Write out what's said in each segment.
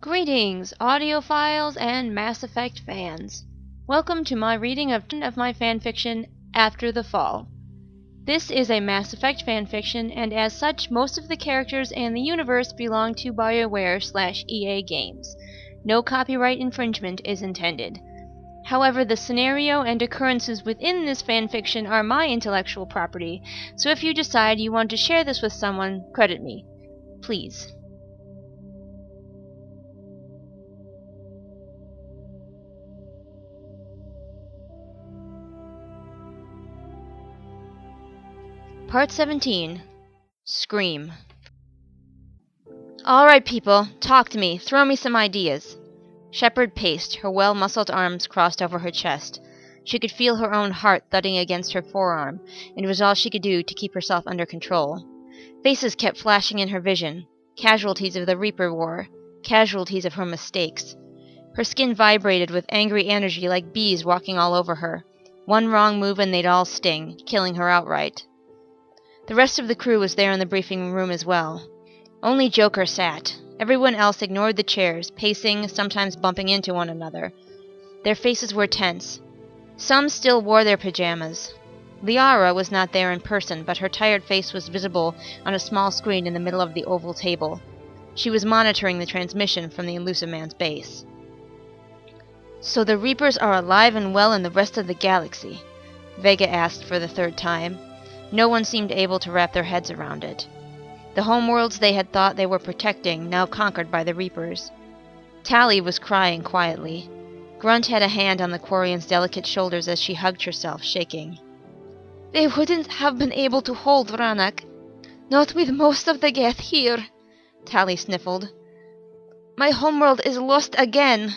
Greetings, audiophiles and Mass Effect fans. Welcome to my reading of my fanfiction, After the Fall. This is a Mass Effect fanfiction, and as such, most of the characters and the universe belong to BioWare/EA Games. No copyright infringement is intended. However, the scenario and occurrences within this fanfiction are my intellectual property, so if you decide you want to share this with someone, credit me. Please. Part 17. Scream. Alright, people, talk to me. Throw me some ideas. Shepard paced, her well-muscled arms crossed over her chest. She could feel her own heart thudding against her forearm, and it was all she could do to keep herself under control. Faces kept flashing in her vision. Casualties of the Reaper War. Casualties of her mistakes. Her skin vibrated with angry energy like bees walking all over her. One wrong move and they'd all sting, killing her outright. The rest of the crew was there in the briefing room as well. Only Joker sat. Everyone else ignored the chairs, pacing, sometimes bumping into one another. Their faces were tense. Some still wore their pajamas. Liara was not there in person, but her tired face was visible on a small screen in the middle of the oval table. She was monitoring the transmission from the Elusive Man's base. So the Reapers are alive and well in the rest of the galaxy? Vega asked for the third time. No one seemed able to wrap their heads around it. The homeworlds they had thought they were protecting, now conquered by the Reapers. Tali was crying quietly. Grunt had a hand on the quarian's delicate shoulders as she hugged herself, shaking. They wouldn't have been able to hold Ranak. Not with most of the geth here, Tali sniffled. My homeworld is lost again.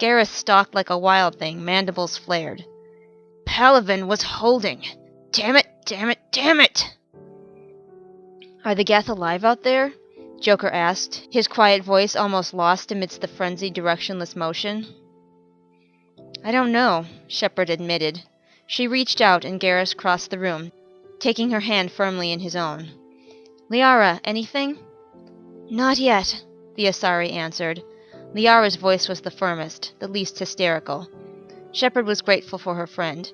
Garrus stalked like a wild thing, mandibles flared. Palaven was holding. Damn it, damn it, damn it! Are the geth alive out there? Joker asked, his quiet voice almost lost amidst the frenzied, directionless motion. I don't know, Shepard admitted. She reached out and Garrus crossed the room, taking her hand firmly in his own. Liara, anything? Not yet, the Asari answered. Liara's voice was the firmest, the least hysterical. Shepard was grateful for her friend.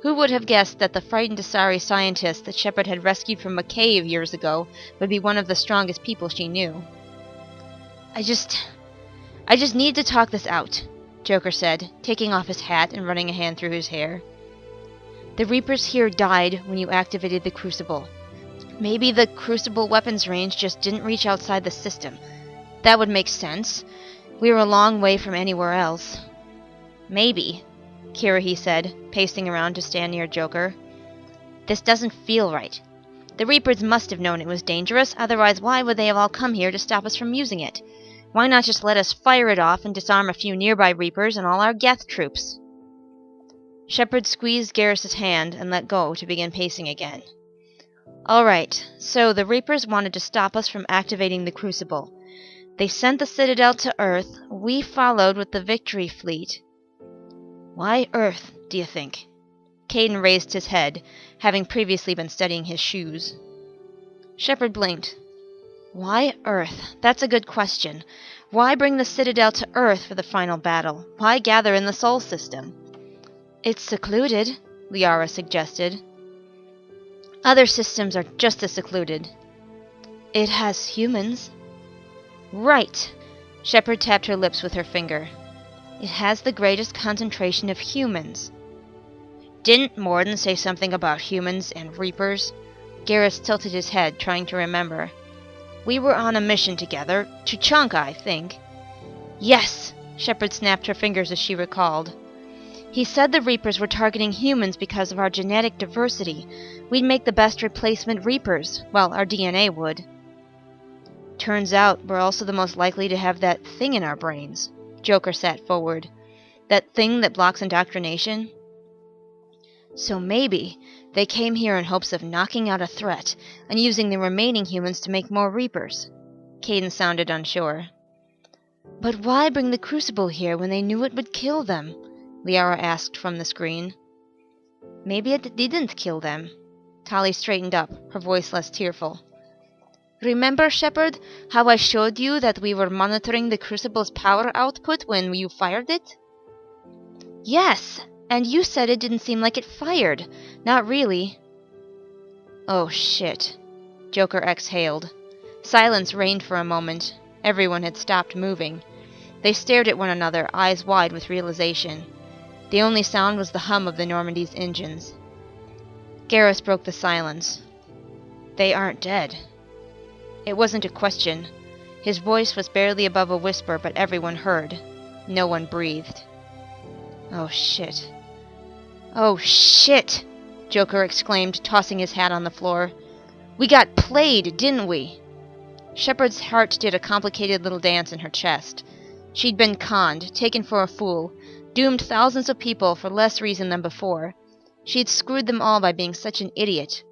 Who would have guessed that the frightened Asari scientist that Shepard had rescued from a cave years ago would be one of the strongest people she knew? I just need to talk this out, Joker said, taking off his hat and running a hand through his hair. The Reapers here died when you activated the Crucible. Maybe the Crucible weapons range just didn't reach outside the system. That would make sense. We were a long way from anywhere else. Maybe, Kirahi said, pacing around to stand near Joker. This doesn't feel right. The Reapers must have known it was dangerous, otherwise why would they have all come here to stop us from using it? Why not just let us fire it off and disarm a few nearby Reapers and all our geth troops? Shepard squeezed Garrus's hand and let go to begin pacing again. Alright, so the Reapers wanted to stop us from activating the Crucible. They sent the Citadel to Earth, we followed with the Victory Fleet. Why Earth, do you think? Caden raised his head, having previously been studying his shoes. Shepard blinked. Why Earth? That's a good question. Why bring the Citadel to Earth for the final battle? Why gather in the Sol system? It's secluded, Liara suggested. Other systems are just as secluded. It has humans. Right. Shepard tapped her lips with her finger. It has the greatest concentration of humans. Didn't Morden say something about humans and Reapers? Garrus tilted his head, trying to remember. We were on a mission together, to Chunka, I think. Yes! Shepard snapped her fingers as she recalled. He said the Reapers were targeting humans because of our genetic diversity. We'd make the best replacement Reapers. Well, our DNA would. Turns out we're also the most likely to have that thing in our brains. Joker sat forward. That thing that blocks indoctrination? So maybe they came here in hopes of knocking out a threat and using the remaining humans to make more Reapers. Caden sounded unsure. But why bring the Crucible here when they knew it would kill them? Liara asked from the screen. Maybe it didn't kill them. Tali straightened up, her voice less tearful. Remember, Shepard, how I showed you that we were monitoring the Crucible's power output when you fired it? Yes, and you said it didn't seem like it fired. Not really. Oh shit. Joker exhaled. Silence reigned for a moment. Everyone had stopped moving. They stared at one another, eyes wide with realization. The only sound was the hum of the Normandy's engines. Garrus broke the silence. They aren't dead. It wasn't a question. His voice was barely above a whisper, but everyone heard. No one breathed. Oh shit. Oh shit! Joker exclaimed, tossing his hat on the floor. We got played, didn't we? Shepard's heart did a complicated little dance in her chest. She'd been conned, taken for a fool, doomed thousands of people for less reason than before. She'd screwed them all by being such an idiot.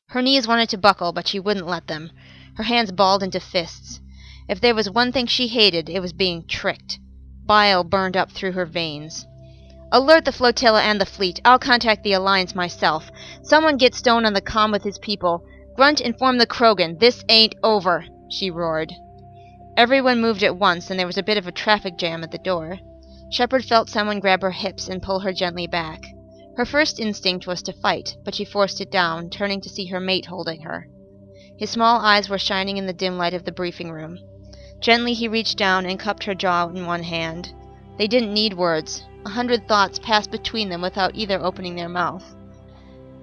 Her knees wanted to buckle, but she wouldn't let them. Her hands balled into fists. If there was one thing she hated, it was being tricked. Bile burned up through her veins. Alert the flotilla and the fleet. I'll contact the Alliance myself. Someone get Stone on the comm with his people. Grunt, inform the Krogan. This ain't over, she roared. Everyone moved at once, and there was a bit of a traffic jam at the door. Shepard felt someone grab her hips and pull her gently back. Her first instinct was to fight, but she forced it down, turning to see her mate holding her. His small eyes were shining in the dim light of the briefing room. Gently he reached down and cupped her jaw in one hand. They didn't need words. 100 thoughts passed between them without either opening their mouth.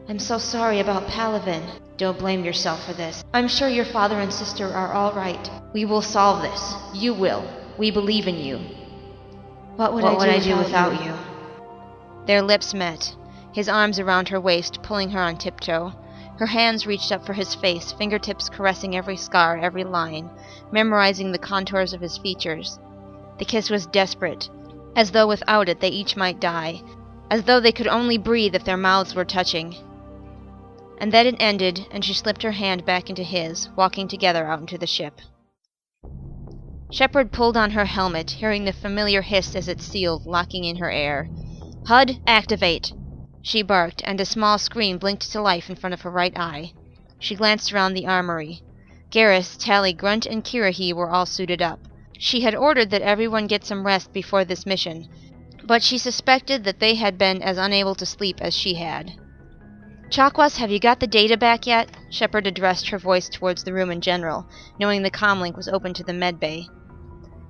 I'm so sorry about Palavin. Don't blame yourself for this. I'm sure your father and sister are all right. We will solve this. You will. We believe in you. What would I do without you? Their lips met. His arms around her waist, pulling her on tiptoe. Her hands reached up for his face, fingertips caressing every scar, every line, memorizing the contours of his features. The kiss was desperate, as though without it they each might die, as though they could only breathe if their mouths were touching. And then it ended, and she slipped her hand back into his, walking together out into the ship. Shepard pulled on her helmet, hearing the familiar hiss as it sealed, locking in her air. HUD, activate! She barked, and a small screen blinked to life in front of her right eye. She glanced around the armory. Garrus, Tally, Grunt, and Kirahi were all suited up. She had ordered that everyone get some rest before this mission, but she suspected that they had been as unable to sleep as she had. Chakwas, have you got the data back yet? Shepard addressed her voice towards the room in general, knowing the comlink was open to the medbay.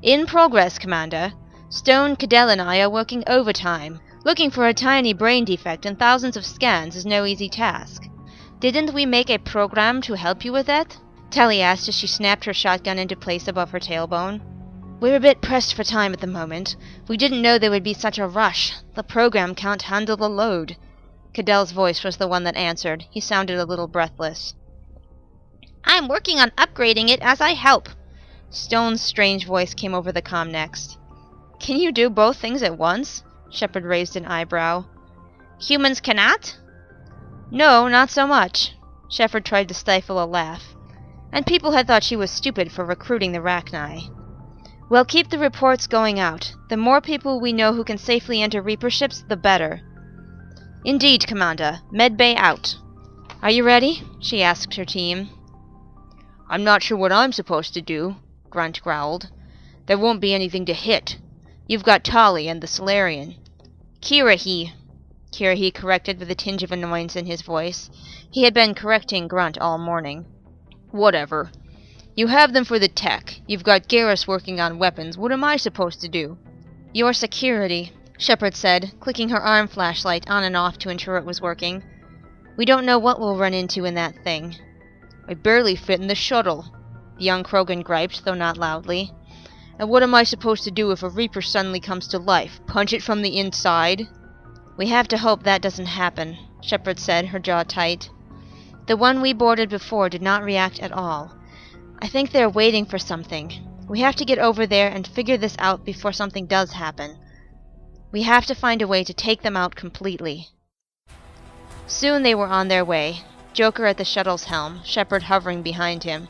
In progress, Commander. Stone, Cadell, and I are working overtime. Looking for a tiny brain defect and thousands of scans is no easy task. Didn't we make a program to help you with that? Tally asked as she snapped her shotgun into place above her tailbone. We're a bit pressed for time at the moment. We didn't know there would be such a rush. The program can't handle the load. Cadell's voice was the one that answered. He sounded a little breathless. I'm working on upgrading it as I help. Stone's strange voice came over the comm next. Can you do both things at once? Shepard raised an eyebrow. Humans cannot? No, not so much. Shepard tried to stifle a laugh. And people had thought she was stupid for recruiting the Rachni. Well, keep the reports going out. The more people we know who can safely enter Reaper ships, the better. Indeed, Commander. Medbay out. Are you ready? She asked her team. I'm not sure what I'm supposed to do, Grunt growled. There won't be anything to hit. You've got Tali and the Solarian. Kirahi corrected with a tinge of annoyance in his voice. He had been correcting Grunt all morning. Whatever. You have them for the tech. You've got Garrus working on weapons. What am I supposed to do? Your security, Shepard said, clicking her arm flashlight on and off to ensure it was working. We don't know what we'll run into in that thing. I barely fit in the shuttle, the young Krogan griped, though not loudly. And what am I supposed to do if a Reaper suddenly comes to life? Punch it from the inside? We have to hope that doesn't happen, Shepard said, her jaw tight. The one we boarded before did not react at all. I think they're waiting for something. We have to get over there and figure this out before something does happen. We have to find a way to take them out completely. Soon they were on their way, Joker at the shuttle's helm, Shepard hovering behind him.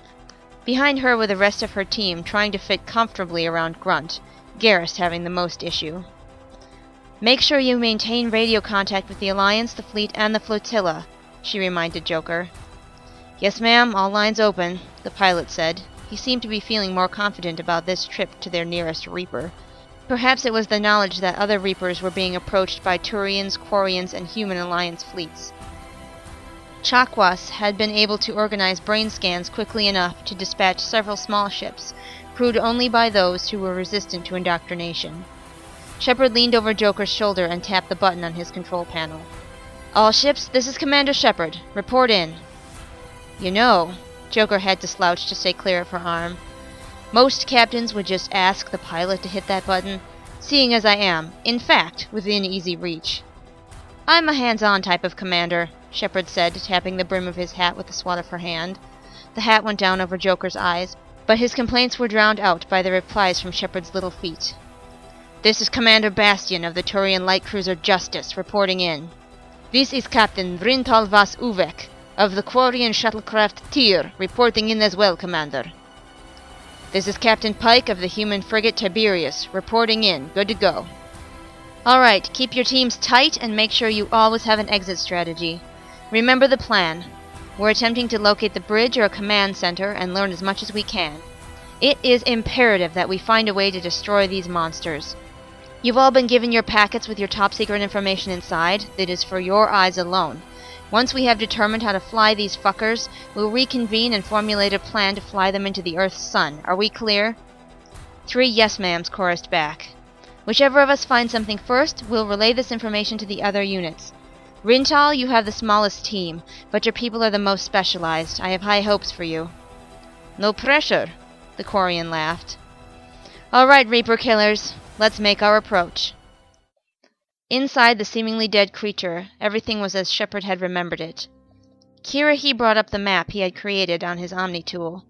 Behind her were the rest of her team, trying to fit comfortably around Grunt, Garrus having the most issue. Make sure you maintain radio contact with the Alliance, the fleet, and the flotilla, she reminded Joker. Yes, ma'am, all lines open, the pilot said. He seemed to be feeling more confident about this trip to their nearest Reaper. Perhaps it was the knowledge that other Reapers were being approached by Turians, Quarians, and Human Alliance fleets. Chakwas had been able to organize brain scans quickly enough to dispatch several small ships, crewed only by those who were resistant to indoctrination. Shepard leaned over Joker's shoulder and tapped the button on his control panel. All ships, this is Commander Shepard. Report in. You know, Joker had to slouch to stay clear of her arm. Most captains would just ask the pilot to hit that button, seeing as I am, in fact, within easy reach. I'm a hands-on type of commander, Shepard said, tapping the brim of his hat with the swat of her hand. The hat went down over Joker's eyes, but his complaints were drowned out by the replies from Shepard's little feet. This is Commander Bastion of the Turian light cruiser Justice, reporting in. This is Captain Vrintal Vas Uvek of the Quarian shuttlecraft Tyr, reporting in as well, Commander. This is Captain Pike of the human frigate Tiberius, reporting in. Good to go. Alright, keep your teams tight and make sure you always have an exit strategy. Remember the plan. We're attempting to locate the bridge or a command center and learn as much as we can. It is imperative that we find a way to destroy these monsters. You've all been given your packets with your top-secret information inside that is for your eyes alone. Once we have determined how to fly these fuckers, we'll reconvene and formulate a plan to fly them into the Earth's sun. Are we clear? 3 yes-ma'ams chorused back. Whichever of us finds something first, we'll relay this information to the other units. Rintal, you have the smallest team, but your people are the most specialized. I have high hopes for you. No pressure, the Quarian laughed. Alright, Reaper killers, let's make our approach. Inside the seemingly dead creature, everything was as Shepard had remembered it. Kirahi brought up the map he had created on his Omni tool.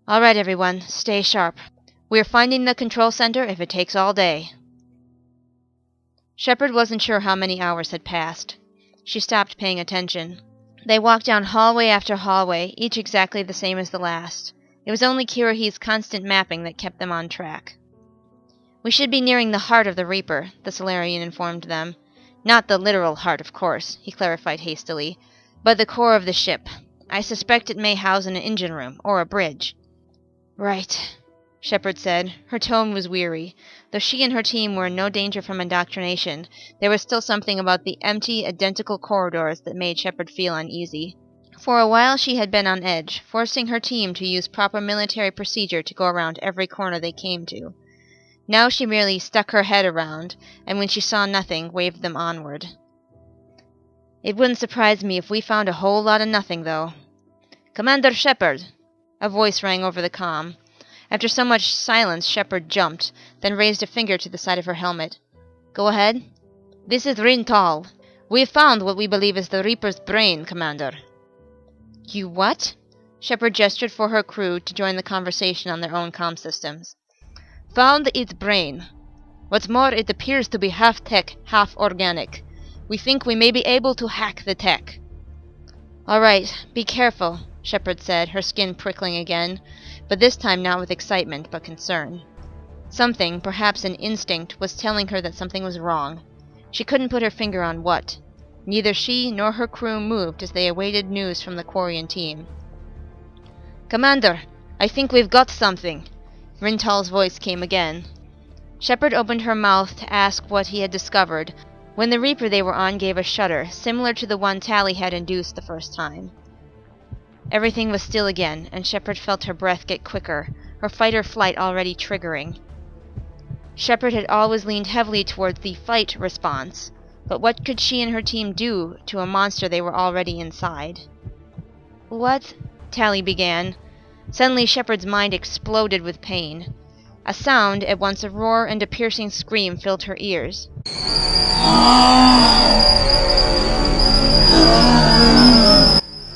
Alright, everyone, stay sharp. We're finding the control center if it takes all day. Shepard wasn't sure how many hours had passed. She stopped paying attention. They walked down hallway after hallway, each exactly the same as the last. It was only Kirahi's constant mapping that kept them on track. We should be nearing the heart of the Reaper, the Solarian informed them. Not the literal heart, of course, he clarified hastily, but the core of the ship. I suspect it may house an engine room, or a bridge. Right, Shepard said. Her tone was weary. Though she and her team were in no danger from indoctrination, there was still something about the empty, identical corridors that made Shepard feel uneasy. For a while she had been on edge, forcing her team to use proper military procedure to go around every corner they came to. Now she merely stuck her head around, and when she saw nothing, waved them onward. It wouldn't surprise me if we found a whole lot of nothing, though. Commander Shepard! A voice rang over the comm. After so much silence, Shepard jumped, then raised a finger to the side of her helmet. Go ahead. This is Rintal. We have found what we believe is the Reaper's brain, Commander. You what? Shepard gestured for her crew to join the conversation on their own comm systems. Found its brain. What's more, it appears to be half tech, half organic. We think we may be able to hack the tech. All right, be careful, Shepard said, her skin prickling again, but this time not with excitement, but concern. Something, perhaps an instinct, was telling her that something was wrong. She couldn't put her finger on what. Neither she nor her crew moved as they awaited news from the Quarian team. Commander, I think we've got something. Rintal's voice came again. Shepard opened her mouth to ask what he had discovered, when the Reaper they were on gave a shudder, similar to the one Tally had induced the first time. Everything was still again, and Shepard felt her breath get quicker, her fight-or-flight already triggering. Shepard had always leaned heavily towards the fight response, but what could she and her team do to a monster they were already inside? What? Tally began. Suddenly Shepard's mind exploded with pain. A sound, at once a roar and a piercing scream, filled her ears.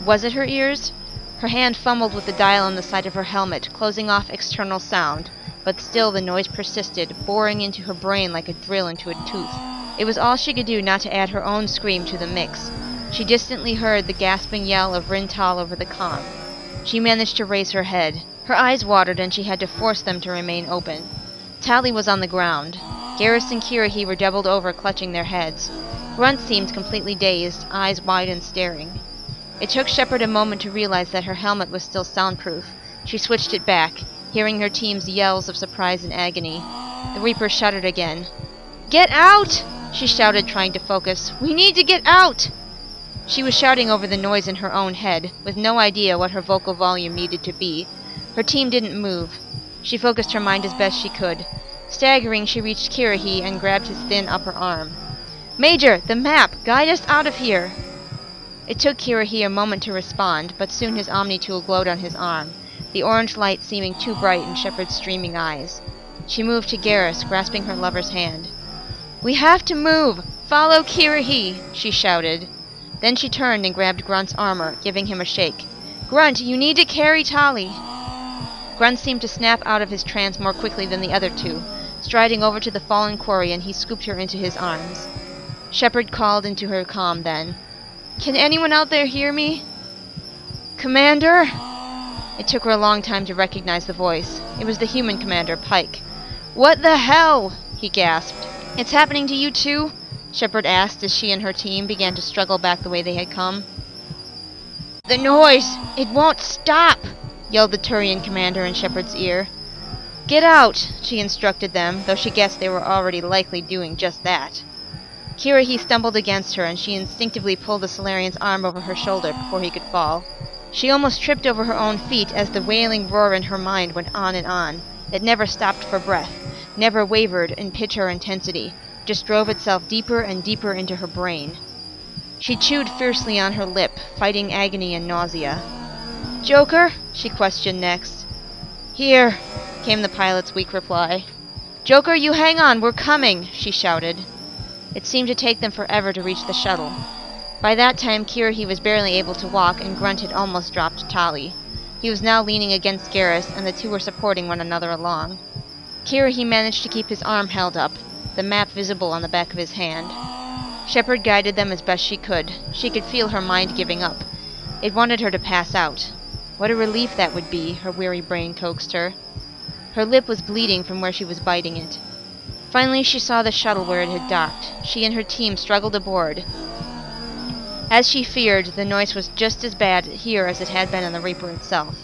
Was it her ears? Her hand fumbled with the dial on the side of her helmet, closing off external sound, but still the noise persisted, boring into her brain like a drill into a tooth. It was all she could do not to add her own scream to the mix. She distantly heard the gasping yell of Rintal over the comm. She managed to raise her head. Her eyes watered and she had to force them to remain open. Tally was on the ground. Garrus and Kirahi were doubled over, clutching their heads. Grunt seemed completely dazed, eyes wide and staring. It took Shepard a moment to realize that her helmet was still soundproof. She switched it back, hearing her team's yells of surprise and agony. The Reaper shuddered again. "Get out!" she shouted, trying to focus. "We need to get out!" She was shouting over the noise in her own head, with no idea what her vocal volume needed to be. Her team didn't move. She focused her mind as best she could. Staggering, she reached Kirrahe and grabbed his thin upper arm. "Major, the map! Guide us out of here!" It took Kirrahe a moment to respond, but soon his Omni-tool glowed on his arm, the orange light seeming too bright in Shepard's streaming eyes. She moved to Garrus, grasping her lover's hand. "We have to move! Follow Kirrahe!" she shouted. Then she turned and grabbed Grunt's armor, giving him a shake. "Grunt, you need to carry Tali!" Grunt seemed to snap out of his trance more quickly than the other two. Striding over to the fallen quarian, he scooped her into his arms. Shepard called into her comm then. "Can anyone out there hear me?" "Commander?" It took her a long time to recognize the voice. It was the human commander, Pike. "What the hell?" he gasped. "It's happening to you too?" Shepard asked as she and her team began to struggle back the way they had come. "The noise! It won't stop!" yelled the Turian commander in Shepard's ear. "Get out!" she instructed them, though she guessed they were already likely doing just that. Kirrahe stumbled against her, and she instinctively pulled the Solarian's arm over her shoulder before he could fall. She almost tripped over her own feet as the wailing roar in her mind went on and on. It never stopped for breath, never wavered in pitch or intensity, just drove itself deeper and deeper into her brain. She chewed fiercely on her lip, fighting agony and nausea. "Joker?" she questioned next. "Here," came the pilot's weak reply. "Joker, you hang on, we're coming," she shouted. It seemed to take them forever to reach the shuttle. By that time, Kirrahe was barely able to walk, and Grunt had almost dropped Tali. He was now leaning against Garrus, and the two were supporting one another along. Kirrahe managed to keep his arm held up, the map visible on the back of his hand. Shepard guided them as best she could. She could feel her mind giving up. It wanted her to pass out. What a relief that would be, her weary brain coaxed her. Her lip was bleeding from where she was biting it. Finally, she saw the shuttle where it had docked. She and her team struggled aboard. As she feared, the noise was just as bad here as it had been on the Reaper itself.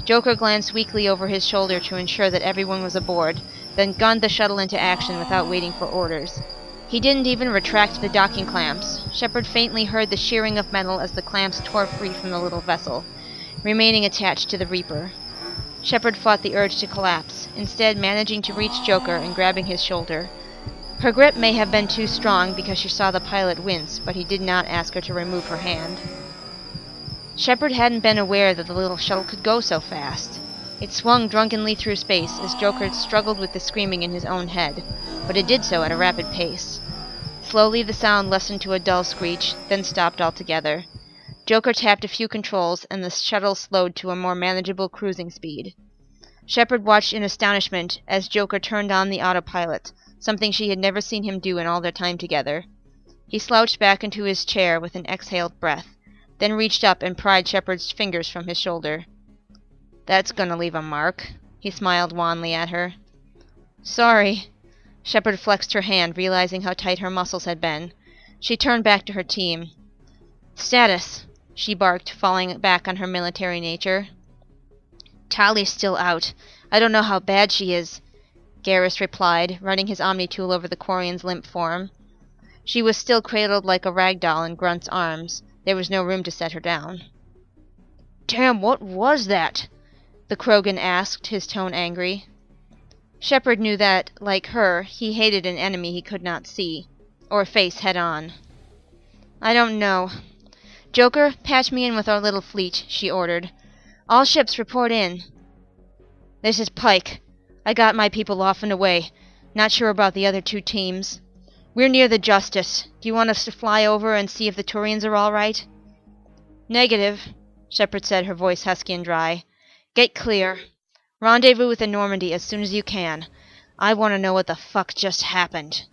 Joker glanced weakly over his shoulder to ensure that everyone was aboard, then gunned the shuttle into action without waiting for orders. He didn't even retract the docking clamps. Shepard faintly heard the shearing of metal as the clamps tore free from the little vessel, remaining attached to the Reaper. Shepard fought the urge to collapse, instead managing to reach Joker and grabbing his shoulder. Her grip may have been too strong because she saw the pilot wince, but he did not ask her to remove her hand. Shepard hadn't been aware that the little shuttle could go so fast. It swung drunkenly through space as Joker struggled with the screaming in his own head, but it did so at a rapid pace. Slowly the sound lessened to a dull screech, then stopped altogether. Joker tapped a few controls, and the shuttle slowed to a more manageable cruising speed. Shepard watched in astonishment as Joker turned on the autopilot, something she had never seen him do in all their time together. He slouched back into his chair with an exhaled breath, then reached up and pried Shepard's fingers from his shoulder. "That's gonna leave a mark," he smiled wanly at her. "Sorry." Shepard flexed her hand, realizing how tight her muscles had been. She turned back to her team. "Status," she barked, falling back on her military nature. "Tali's still out. I don't know how bad she is," Garrus replied, running his Omni-tool over the quarian's limp form. She was still cradled like a rag doll in Grunt's arms. There was no room to set her down. "Damn, what was that?" the Krogan asked, his tone angry. Shepard knew that, like her, he hated an enemy he could not see, or face head-on. "I don't know. Joker, patch me in with our little fleet," she ordered. "All ships report in." "This is Pike. I got my people off and away. Not sure about the other two teams. We're near the Justice. Do you want us to fly over and see if the Turians are all right?" "Negative," Shepard said, her voice husky and dry. "Get clear. Rendezvous with the Normandy as soon as you can. I want to know what the fuck just happened."